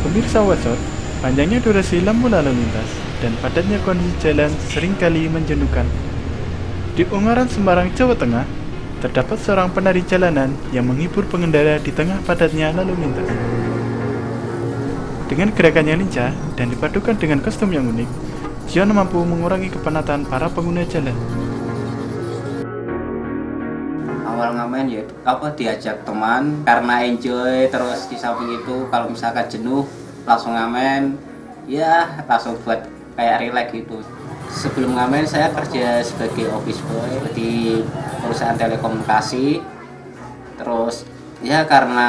Pemirsa Watsot, panjangnya durasi lampu lalu lintas dan padatnya kondisi jalan seringkali menjenuhkan. Di Ungaran, Semarang, Jawa Tengah, terdapat seorang penari jalanan yang menghibur pengendara di tengah padatnya lalu lintas. Dengan gerakannya lincah dan dipadukan dengan kostum yang unik, Zion mampu mengurangi kepenatan para pengguna jalan. Awal ngamen ya diajak teman karena enjoy, terus di samping itu kalau misalkan jenuh langsung ngamen, ya langsung buat kayak relax gitu. Sebelum ngamen saya kerja sebagai office boy di perusahaan telekomunikasi. Terus ya karena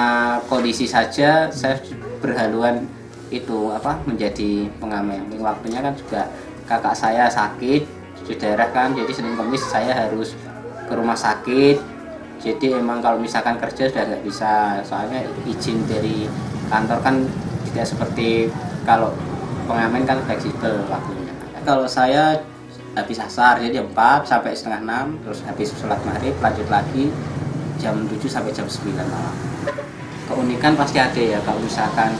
kondisi saja saya berhaluan itu menjadi pengamen. Waktunya kan juga kakak saya sakit darah kan, jadi Senin Kamis saya harus ke rumah sakit. Jadi emang kalau misalkan kerja sudah nggak bisa, soalnya izin dari kantor kan tidak seperti kalau pengamen kan fleksibel waktunya. Kalau saya habis asar jadi 4 sampai setengah 6, terus habis sholat maghrib lanjut lagi jam 7 sampai jam 9 malam. Keunikan pasti ada ya, kalau misalkan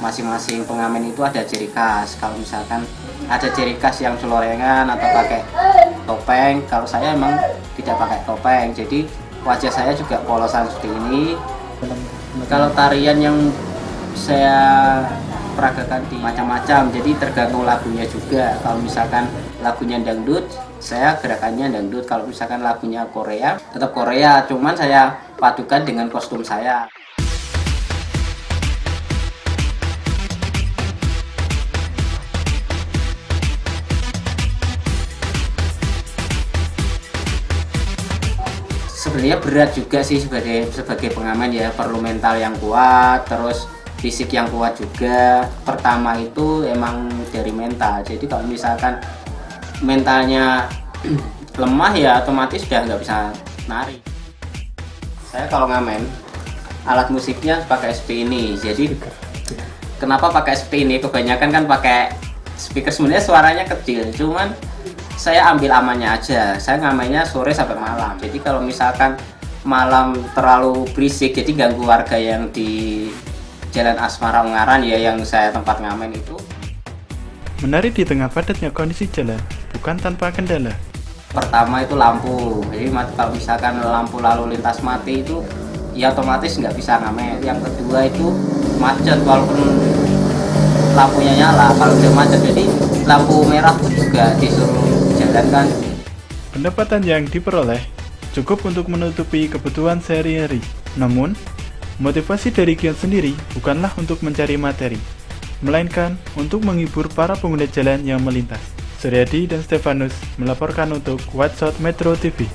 masing-masing pengamen itu ada ciri khas. Kalau misalkan ada ciri khas yang celorengan atau pakai topeng, kalau saya emang tidak pakai topeng, jadi wajah saya juga polosan seperti ini. Kalau tarian yang saya peragakan di macam-macam, jadi tergantung lagunya juga. Kalau misalkan lagunya dangdut, saya gerakannya dangdut. Kalau misalkan lagunya Korea, tetap Korea, cuman saya padukan dengan kostum saya. Sebenarnya berat juga sih sebagai pengamen ya, perlu mental yang kuat, terus fisik yang kuat juga. Pertama itu emang dari mental, jadi kalau misalkan mentalnya lemah ya otomatis sudah nggak bisa nari. Saya kalau ngamen alat musiknya pakai SP ini, jadi kenapa pakai SP ini? Kebanyakan kan pakai speaker, sebenarnya suaranya kecil, cuman saya ambil amannya aja. Saya ngamennya sore sampai malam. Jadi kalau misalkan malam terlalu berisik, jadi ganggu warga yang di Jalan Asmara Ungaran ya, yang saya tempat ngamen itu. Menari di tengah padatnya kondisi jalan bukan tanpa kendala. Pertama itu lampu. Jadi kalau misalkan lampu lalu lintas mati itu ya otomatis nggak bisa ngamen. Yang kedua itu macet, walaupun lampunya nyala, kalau udah macet jadi lampu merah pun juga disuruh jalankan. Pendapatan yang diperoleh cukup untuk menutupi kebutuhan sehari-hari. Namun, motivasi dari Gion sendiri bukanlah untuk mencari materi, melainkan untuk menghibur para pengguna jalan yang melintas. Suryadi dan Stefanus melaporkan untuk Watsot Metro TV.